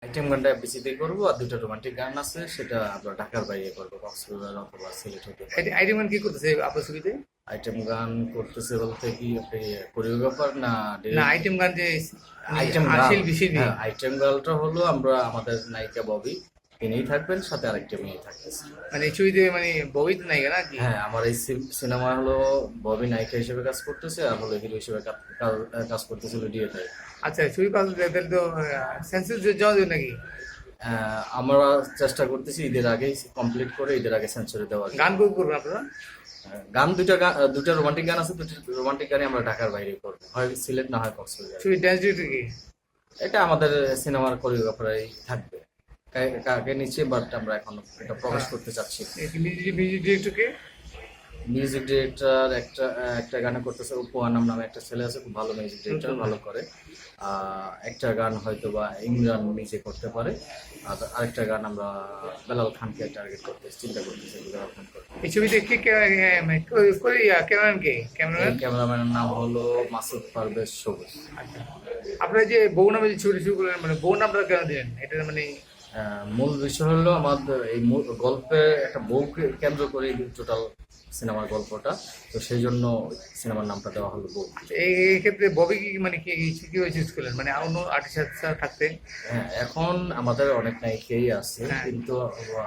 Item গানটা এফডিসিতেই করবো, আর দুটো রোমান্টিক গান আছে সেটা আমরা ঢাকার বাইরে করবো, কক্সবাজার অথবা সিলেট হতে পারে। আইডি মান কি করতেছে আপনার ছবিতে? আইটেম গান করতেছে বলতে কি আপনি কোরিওগ্রাফার না না, ডিরেক্ট? আইটেম গান যে মানে আইটেম গান, শিল্পী শিল্পী। হ্যাঁ আইটেম গানটা হলো আমরা আমাদের নায়িকা ববি, তিনিই থাকবেন, সাথে আরেকটা মেয়ে থাকতেছে। মানে এই ছবিতে মানে ববি তো নায়িকা নাকি? হ্যাঁ, আমার এই সিনেমা হলো ববি নায়িকা হিসেবে কাজ করতেছে, আর হলো হিরো হিসেবে কাজ করতেছিল ডিএটাই। আচ্ছা, ছবি পাস তাহলে তো সেন্সর জমা দেবে নাকি? আমরা চেষ্টা করতেছি ঈদের আগেই কমপ্লিট করে ঈদের আগে সেঞ্চুরি দেওয়ার গান জন্য। কবে করবেন আপনারা? গান দুটা রোমান্টিক গান আছে, দুটি রোমান্টিক গানই আমরা ঢাকার বাইরে করবো, হয় সিলেট না হয় কক্সবাজার। ছবি ড্যান্স ডিউটি কি? এটা আমাদের সিনেমার কোরিওগ্রাফারই থাকবে, কাকে নিচ্ছে বাট আমরা এখন এটা প্রকাশ করতে চাচ্ছি না। মিউজিক ডিরেক্টর কে? মিউজিক ডিরেক্টর একটা একটা গানে করতেছে অপু আনাম নামে একটা ছেলে আছে, খুব ভালো মিউজিক ডিরেক্টর, ভালো করে। একটা গান হয়তো বা ইমরান নিজে করতে পারে, আর আরেকটা গান আমরা বেলাল খানকে টার্গেট করতে চিন্তা করতেছি, বেলাল খান করতে। এই ছবিতে কে কে মানে ক্যামেরাম্যান কে? এই ক্যামেরাম্যান? ক্যামেরাম্যানের নাম হলো মাসুদ পারভেজ সবুজ। আচ্ছা, আপনারা যে বউ নামে যে ছবিটা শুরু করলেন, মানে বউ নামটা কেন দিলেন এটা মানে? মূল বিষয় হলো আমাদের এই গল্পে একটা বউকে কেন্দ্র করে টোটাল সিনেমার গল্পটা, তো সেই জন্য সিনেমার নামটা দেওয়া হলো বউ। এই এই ক্ষেত্রে ববি কি মানে কি কিভাবে চুজ করলেন, মানে অন্য আর্টিস্ট থাকতে? হ্যাঁ, এখন আমাদের অনেক নায়িকাই আছে, হ্যাঁ, কিন্তু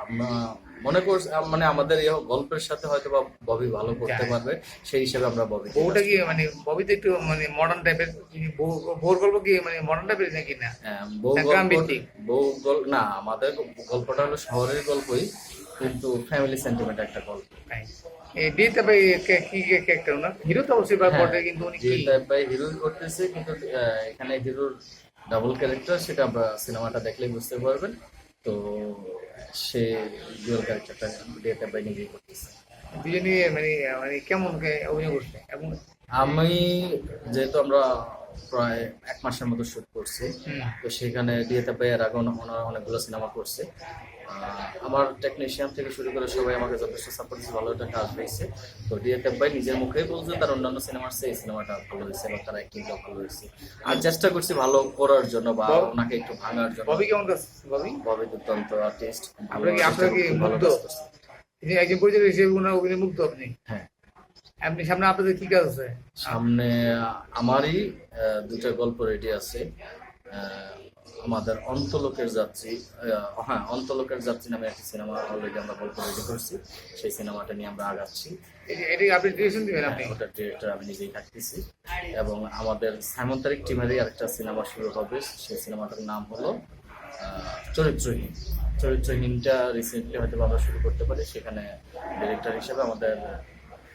আমরা মনে করছি মানে আমাদের এই গল্পের সাথে হয়তো বা ববি ভালো করতে যায়। পারবে, সেই হিসেবে আমরা ববি বউটা কি মানে ববি তো একটু মানে মডার্ন টাইপের? বউর গল্প কি মানে মডার্ন টাইপের নাকি না? বউ না গ্রাম গল্প, ভিত্তিক? বউ গল্প না, আমাদের গল্পটা হলো শহরের গল্পই, কিন্তু ফ্যামিলি সেন্টিমেন্ট একটা গল্প। তাই? এই ডিতে ভাই কি ক্যারেক্টার ওনার? হিরো তো অবশ্যই হ্যাঁ, বটে, কিন্তু উনি যে কি? টাইপ বাই হিরোই করতেছে, কিন্তু এখানে হিরোর ডাবল ক্যারেক্টার, সেটা আমরা সিনেমাটা দেখলেই বুঝতে পারবেন। তো সে ডুয়াল ক্যারেক্টারটা দিয়ে টাইপ বাই নিজেই করতেছে। দুজনই মানে মানে কেমন অভিনয় করছে এবং আমি যেহেতু আমরা প্রায় 1 মাসের মতো শুট করছি, হুম, তো সেখানে ডিএতে ভাই এর আগে ওনারা অনেকগুলো সিনেমা করছে। আমার টেকনিশিয়ান থেকে শুরু করে সবাই আমাকে যথেষ্ট সাপোর্ট দিচ্ছে, ভালো একটা কাজ হয়েছে। তো ডিএতে ভাই নিজের মুখেই বলছে তার অন্যান্য সিনেমার চেয়ে এই সিনেমাটা ভালো হয়েছে, বা তার অ্যাক্টিংটা ভালো হয়েছে। আর চেষ্টা করছি ভালো করার জন্য বা ওনাকে একটু ভাঙার জন্য। ববি কেমন কাজ? ববি ববি দুর্দান্ত আর্টিস্ট, আপনার কি ভালো মুগ্ধ? কাজ করছে। তিনি একজন পরিচালক হিসেবে ওনার অভিনয় মুগ্ধ আপনি? হ্যাঁ, আপনি সামনে আপনাদের কি কাজ আছে? সামনে আমারই দুটো গল্প রেডি আছে। আহ, আমাদের অন্তলোকের যাত্রী, হ্যাঁ অন্তলোকের যাত্রী নামে একটা সিনেমা অলরেডি আমরা গল্প রেডি করছি, সেই সিনেমাটা নিয়ে আমরা আগাচ্ছি। এটি আপনি ডিরেকশন দিবেন আপনি? ওটার ডিরেক্টর আমি নিজেই থাকতেছি। এবং আমাদের সাইমন তারিক টিমেরই আরেকটা সিনেমা শুরু হবে, সেই সিনেমাটার নাম হলো চরিত্রহীন। চরিত্রহীনটা রিসেন্টলি হয়তো আমরা শুরু করতে পারি, সেখানে ডিরেক্টর হিসেবে আমাদের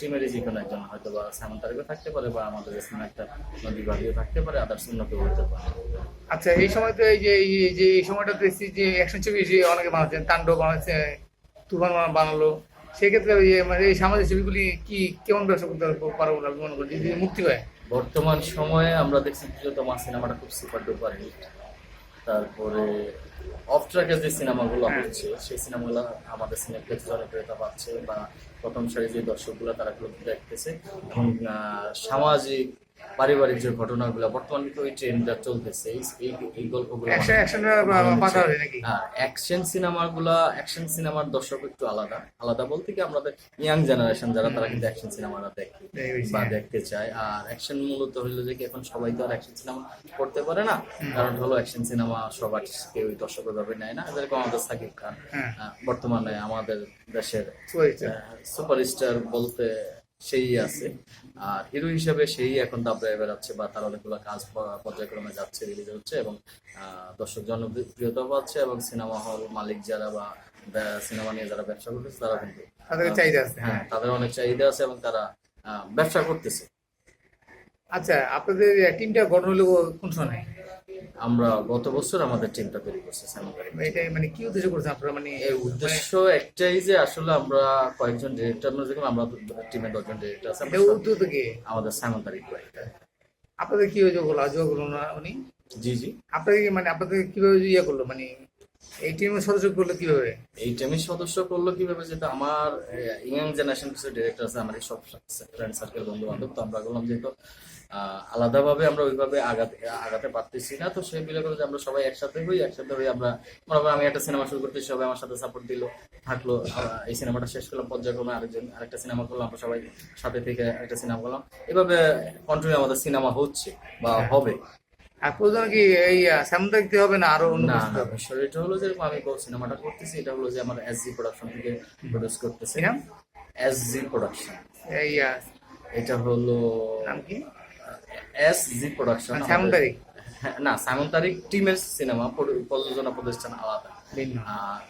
টিমেরই যে কোনো একজন, হয়তো বা সাইমন তারিকও থাকতে পারে, বা আমাদের সিনেমা একটা বিভাগীয় থাকতে পারে, আদার্স অন্য কেউ হতে পারে। আচ্ছা, এই সময় তো এই সময়টা দেখছি যে অ্যাকশন ছবি যে অনেকে বানাচ্ছেন, তাণ্ডব বানাচ্ছে, তুফান বানালো। সেক্ষেত্রে ওই যে মানে এই সামাজিক ছবিগুলি কি কেমন ব্যবসা করতে পারবো বলে আপনি মনে করেন যদি মুক্তি পায়? বর্তমান সময়ে আমরা দেখছি প্রিয়তমা সিনেমাটা খুব সুপার ডুপার হিট। তারপরে অফ ট্র্যাকে যে সিনেমাগুলো হ্যাঁ, হচ্ছে, সেই সিনেমাগুলো আমাদের সিনেপ্লেক্স জনপ্রিয়তা পাচ্ছে, বা প্রথম সারি যে দর্শকগুলো তারা এগুলো দেখতেছে। এবং সামাজিক পারিবারিক যে ঘটনাগুলো বর্তমানে কিন্তু ওই ট্রেন্ডটা চলতেছে, এই গল্পগুলো অ্যাকশন ভালো পাঠা হচ্ছে। হবে নাকি? আর অ্যাকশন সিনেমার দর্শক একটু আলাদা আলাদা বলতে কি, আমাদের ইয়াং জেনারেশন যারা, তারা কিন্তু অ্যাকশন সিনেমাটা দেখে এই হইছে, বা হ্যাঁ। দেখতে চায়। আর অ্যাকশন মূলত হইলো যে কি, এখন সবাই তো আর অ্যাকশন সিনেমা করতে পারে না, কারণ হলো অ্যাকশন সিনেমা সব আর্টিস্টকে ওই দর্শকের ভাবে নেয় না, যেরকম আমাদের সাকিব খান হ্যাঁ, বর্তমানে আমাদের দেশের সুপারস্টার। সুপারস্টার বলতে সেই আছে। আর হিরো হিসেবে সেই এখন দাবড়ায় বেড়াচ্ছে, বা তার অনেকগুলো কাজ পর্যায়ক্রমে যাচ্ছে, রিলিজ হচ্ছে, এবং দর্শক জনপ্রিয়তা পাচ্ছে, এবং সিনেমা হল মালিক যারা বা সিনেমা নিয়ে যারা ব্যবসা করতেছে, তারা কিন্তু তাদের চাহিদা আছে, হ্যাঁ হ্যাঁ। তাদের অনেক চাহিদা আছে, এবং তারা ব্যবসা করতেছে। আচ্ছা, আপনাদের টিমটা গঠন হলো কোন সময়? আমরা গত বছর আমাদের টিমটা তৈরি করছি সামগ্রিক। এটা মানে কি উদ্দেশ্য করছেন আপনারা মানে? এই মানে উদ্দেশ্য একটাই যে আসলে আমরা কয়েকজন ডিরেক্টর, যেরকম আমরা টিমে 10 জন ডিরেক্টর আছে, এটা উদ্যোগ কি? আমাদের সাইমন তারিক ভাই। আপনাদের কি যোগ হলো যোগ হলো না উনি? জি জি। আপনাদের মানে আপনাদের কিভাবে ইয়ে করলো মানে এই টিমের সদস্য করলো কিভাবে? এই টিমের সদস্য করলো কিভাবে, যেটা আমার ইয়াং জেনারেশন কিছু ডিরেক্টর আছে, আমার এই সব ফ্রেন্ড সার্কেল বন্ধু বান্ধব, তো আমরা বললাম যেহেতু আলাদাভাবে আমরা ওইভাবে আগাতে পারতেছি না। তো সেই মিলে করে যে আমরা সবাই একসাথে হই আমরা মনে করো আমি একটা সিনেমা শুরু করতেছি, সবাই আমার সাথে সাপোর্ট দিল, থাকলো, এই সিনেমাটা শেষ করলাম, পর্যায়ক্রমে আরেকটা সিনেমা করলাম, আমরা সবাই সাথে থেকে একটা সিনেমা করলাম, এভাবে কন্টিনিউ আমাদের সিনেমা হচ্ছে বা হবে। আর প্রয়োজন কি এই সামনে দেখতে হবে না আরো অন্য না কিছু না হবে? বিষয় এটা হলো যে আমি সিনেমাটা করতেছি, এটা হলো যে আমার এসজি প্রোডাকশন থেকে প্রডিউস করতেছি। কি নাম? এসজি প্রোডাকশন, এই এটা হলো নাম কি? SG production. সামন তারিখ না, সাইমন তারিক টিমের সিনেমা, প্রযোজনা প্রতিষ্ঠান আলাদা। ভিন্ন।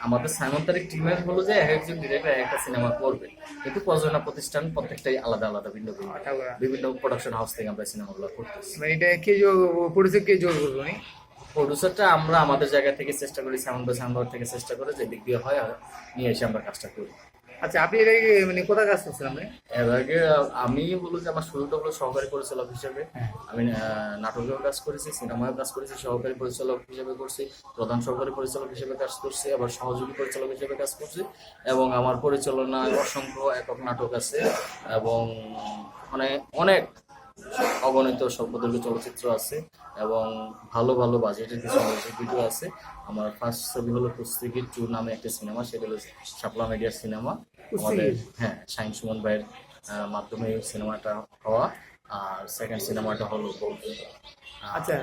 আমাদের সাইমন তারিক টিমের হলো যে এক একজন ডিরেক্টর একটা সিনেমা করবে, কিন্তু প্রযোজনা প্রতিষ্ঠান প্রত্যেকটাই আলাদা আলাদা, ভিন্ন ভিন্ন বিভিন্ন প্রোডাকশন হাউস থেকে আমরা সিনেমাগুলো করতেছি। মানে এটা কে যোগ পরিচয় কে যোগ করবো নি? প্রডিউসারটা আমরা আমাদের জায়গা থেকে চেষ্টা করি, সাউন্ড থেকে চেষ্টা করে যে দিক দিয়ে হয় নিয়ে এসে আমরা কাজটা করি। আচ্ছা, আপনি এটা কি মানে কোথায় কাজ করছেন আপনি? এর আগে আমি হলো যে আমার শুরুটা হলো সহকারী পরিচালক হিসেবে। আমি নাটকেও কাজ করেছি, সিনেমায়ও কাজ করেছি, সহকারী পরিচালক হিসেবে করছি, প্রধান সহকারী পরিচালক হিসেবে কাজ করছি, আবার সহযোগী পরিচালক হিসেবে কাজ করছি, এবং আমার পরিচালনায় অসংখ্য একক নাটক আছে এবং অনেক অগণিত স্বল্পদৈর্ঘ্য চলচ্চিত্র আছে এবং ভালো ভালো বাজেটের কিছু মিউজিক ভিডিও আছে। আমার ফার্স্ট ছবি হলো কুস্তিগির 2 নামে একটা সিনেমা, সেটা হলো শাপলা মিডিয়ার সিনেমা। আমাদের হ্যাঁ শাহিন সুমন ভাইয়ের মাধ্যমে এই সিনেমাটা হওয়া। আর সেকেন্ড সিনেমাটা হলো বন্ধু। আচ্ছা,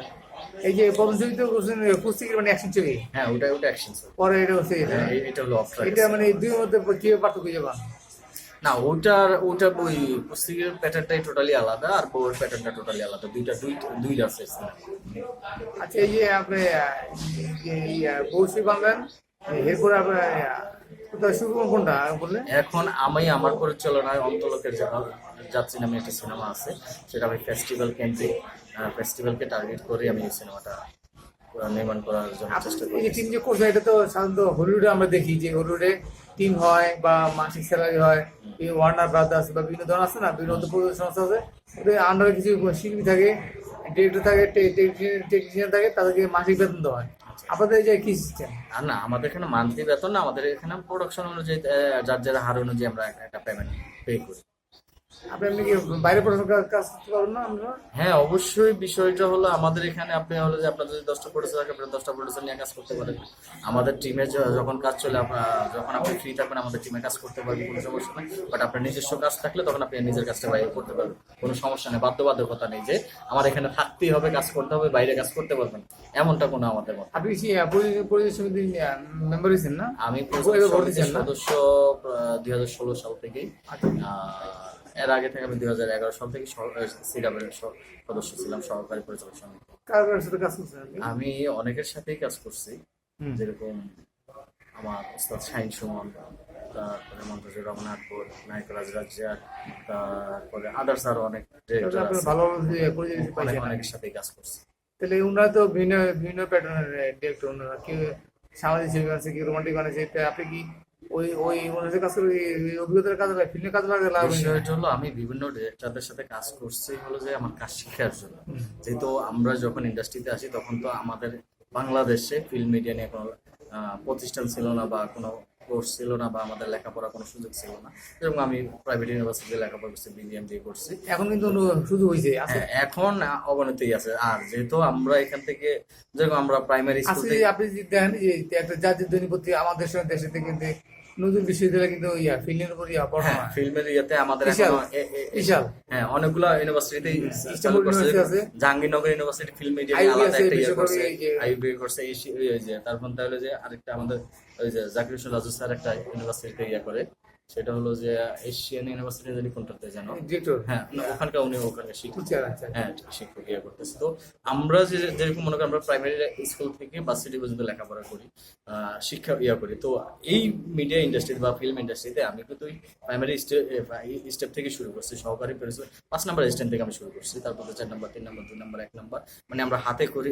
এই যে প্রতিযোগিতা করছেন কুস্তিগির মানে অ্যাকশন ছবি, হ্যাঁ ওটা অ্যাকশন ছবি। পরে এটা হচ্ছে এটা এটা হলো অফ ট্র্যাক। এটা মানে এই দুই মধ্যে কি পার্থক্য খুঁজে পান? না, ওটা ওই কুস্তিগির প্যাটার্নটাই টোটালি আলাদা আর বউয়ের প্যাটার্নটা টোটালি আলাদা, দুইটা আছে সিনেমা। আচ্ছা, এই যে আপনি বৌসি বাংলার এরপর আপনার কোথায় শুরু কোনটা বললেন? এখন আমি আমার পরিচালনায় অন্তলোকের যাত্রী নামে একটা সিনেমা আছে, সেটা আমি ফেস্টিভ্যালকে টার্গেট করে আমি এই সিনেমাটা নির্মাণ করার জন্য চেষ্টা এই যে করি। টিম যে করছে এটা তো সাধারণত হলিউডে আমরা দেখি যে হলিউডে টিম হয় বা মাসিক স্যালারি হয়, এই ওয়ার্নার ব্রাদার্স বা বিভিন্ন ধরনের আছে না, বিভিন্ন প্রযোজনা সংস্থা আছে, ওদের আন্ডারে কিছু শিল্পী থাকে, ডিরেক্টর থাকে, টেকনিশিয়ান থাকে, তাদেরকে মাসিক বেতন দেওয়া হয়। আপনাদের এই যে কি সিস্টেম? আর না, আমাদের এখানে মান্থলি বেতন না, আমাদের এখানে প্রোডাকশন অনুযায়ী যার হার অনুযায়ী আমরা একটা পেমেন্ট পে করি। আপনি এমনি কি বাইরে পড়াশোনা কাজ করতে পারবেন না আমরা? হ্যাঁ অবশ্যই, বিষয়টা হলো আমাদের এখানে আপনি হলো যে আপনার যদি 10টা প্রডিউসার থাকে, আপনি 10টা প্রডিউসার নিয়ে কাজ করতে পারেন। আমাদের টিমে যখন কাজ চলে, যখন আপনি ফ্রি থাকবেন আমাদের টিমে কাজ করতে পারবেন, কোনো সমস্যা নেই। বাট আপনার নিজস্ব কাজ থাকলে তখন আপনি নিজের কাজটা বাইরে করতে পারবেন, কোনো সমস্যা নেই। বাধ্যবাধকতা নেই যে আমার এখানে থাকতেই হবে, কাজ করতে হবে, বাইরে কাজ করতে পারবেন, এমনটা কোনো আমাদের মত। আপনি কি পরিবেশ সমিতির মেম্বার হয়েছেন না? আমি দিচ্ছেন না? সদস্য 2016 সাল থেকেই। এর আগে থেকে আমি 2011 সাল থেকে সিডাবের সদস্য ছিলাম, সহকারী পরিচালক সমিতি। কার কার সাথে কাজ করছেন আপনি? আমি অনেকের সাথেই কাজ করছি, যেরকম আমার ওস্তাদ শাহিন সুমন, তারপরে মন্তাজুর রহমান আকবর, নায়ক রাজরাজ্জাক, তারপরে আদার্স আরো অনেক ডিরেক্টর আপনার আছে, ভালো পরিচয় পাইছেন। অনেকের সাথেই কাজ করছি। তাহলে ওনারা তো ভিন্ন ভিন্ন প্যাটার্নের ডিরেক্টর, ওনারা কেউ সামাজিক ছবি বানাচ্ছে, কেউ রোমান্টিক বানাচ্ছে, আপনি কি ওই ওই ওনাদের কাজ করে অভিজ্ঞতার কাজে লাগে, ফিল্মের কাজে লাগে লাভ? বিষয়টা হলো আমি বিভিন্ন ডিরেক্টরদের সাথে কাজ করছি হলো যে আমার কাজ শেখার জন্য। যেহেতু আমরা যখন ইন্ডাস্ট্রিতে আসি তখন তো আমাদের বাংলাদেশে ফিল্ম মিডিয়া নিয়ে কোনো প্রতিষ্ঠান ছিল না বা কোনো কোর্স ছিল না বা আমাদের লেখাপড়ার কোনো সুযোগ ছিল না। যেরকম আমি প্রাইভেট ইউনিভার্সিটিতে লেখাপড়া করছি, বিবিএমডি করছি। এখন কিন্তু শুধু হয়েছে হ্যাঁ, এখন অবনতি আছে। আর যেহেতু আমরা এখান থেকে, যেরকম আমরা প্রাইমারি স্কুল আজকে থেকে, আপনি যদি দেখেন যে একটা জাতীয় দৈনিক পত্রিকা আমাদের সঙ্গে দেশে থেকে কিন্তু নতুন বিশ্ববিদ্যালয় কিন্তু ফিল্মের উপর পড়ানো হয়। ফিল্মের ইয়েতে আমাদের বিশাল, এখনো বিশাল। হ্যাঁ অনেকগুলো ইউনিভার্সিটিতেই চালু ইস্টানবুল করছে। ইউনিভার্সিটি আছে, Jahangirnagar university film media IUB আলাদা আছে, একটা ইয়ে বিশ্বকবি করছে, এই যে আইউবি করছে, ওই যে তারপর তাহলে যে আরেকটা আমাদের ওই যে জাকির হোসেন রাজু স্যার একটা ইউনিভার্সিটিতে ইয়ে করে, সেটা হলো যে এশিয়ান ইউনিভার্সিটি যদি কোনটাতে জানো, ডিরেক্টর, হ্যাঁ না, উনি ওখানে শিক্ষক, টিচার। আচ্ছা, হ্যাঁ শিক্ষক ইয়ে করতেছে। তো আমরা যেরকম মনে করি আমরা প্রাইমারি স্কুল থেকে ভার্সিটি পর্যন্ত লেখাপড়া করি, শিক্ষা ইয়া করি। তো এই মিডিয়া ইন্ডাস্ট্রি বা ফিল্ম ইন্ডাস্ট্রিতে আমি কিন্তু ওই প্রাইমারি স্টেপ থেকে শুরু করছি, সহকারী পরিচালক 5 নাম্বার স্ট্যান্ড থেকে আমি শুরু করছি, তারপর 4 নাম্বার, 3 নাম্বার, 2 নাম্বার, 1 নাম্বার, মানে আমরা হাতে করি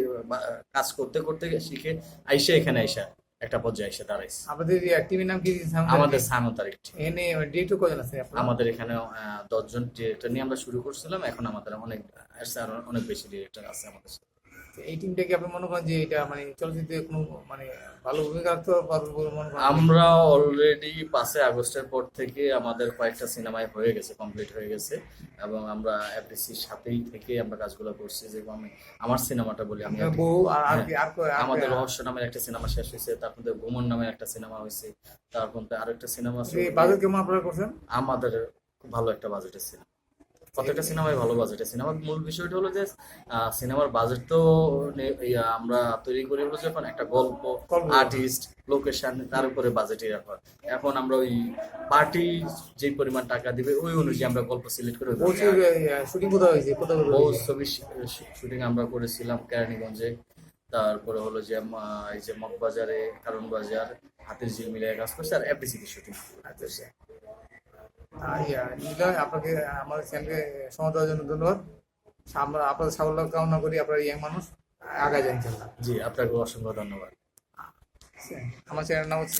কাজ করতে করতে শিখে আইসা এখানে আইসা একটা পর্যায়ে এসে দাঁড়াইছি। আমাদের টিমের নাম কি? আমাদের সায়ন তারিক। এনে ডিরেক্টর কজন আছে আপনার? আমাদের এখানে 10 জন ডিরেক্টর নিয়ে আমরা শুরু করছিলাম, এখন আমাদের অনেক বেশি ডিরেক্টর আছে আমাদের সাথে। এই টিমটা কি আপনি মনে করেন যে এটা মানে চলচ্চিত্রে কোনো মানে ভালো ভূমিকা রাখতে পারবে বলে মনে করেন? আমরা অলরেডি 5 আগস্টের পর থেকে আমাদের কয়েকটা সিনেমায় হয়ে গেছে, কমপ্লিট হয়ে গেছে, এবং আমরা এফডিসির সাথেই থেকে আমরা কাজগুলো করছি। যেরকম আমি আমার সিনেমাটা বলি, আমি আপনার বউ আর আর হ্যাঁ, কি আর আমাদের রহস্য নামের একটা সিনেমা শেষ হয়েছে, তারপর ভ্রমণ নামের একটা সিনেমা হয়েছে, তারপর আরেকটা সিনেমা আছে। বাজেট কেমন আপনারা করছেন? আমাদের খুব ভালো একটা বাজেটের সিনেমা, প্রত্যেকটা সিনেমায় ভালো বাজেটের সিনেমার মূল বিষয়টা হলো যে সিনেমার বাজেট তো আমরা তৈরি করি হলো যে এখন একটা গল্প, গল্প। আর্টিস্ট, লোকেশন, তার উপরে বাজেটের ব্যাপার। এখন আমরা ওই পার্টি যে পরিমাণ টাকা দিবে ওই অনুযায়ী আমরা গল্প সিলেক্ট করে বউ শুটিং কোথায় হয়েছে, কোথায় বহু হয়েছে? ছবি শুটিং আমরা করেছিলাম কেরানীগঞ্জে, তারপরে হলো যে এই যে মগবাজারে, কারণ বাজার, হাতের ঝিল মিলিয়ে কাজ করছে, আর এফডিসিতে শুটিং। আচ্ছা আচ্ছা। নিলয়, আপনাকে আমাদের চ্যানেলকে সময় দেওয়ার জন্য ধন্যবাদ। আমরা আপনাদের সাফল্য কামনা করি, আপনারা ইয়াং মানুষ আগায় যান ইনশাল্লাহ। জি, আপনাকে অসংখ্য ধন্যবাদ। আমার চ্যানেলের নাম হচ্ছে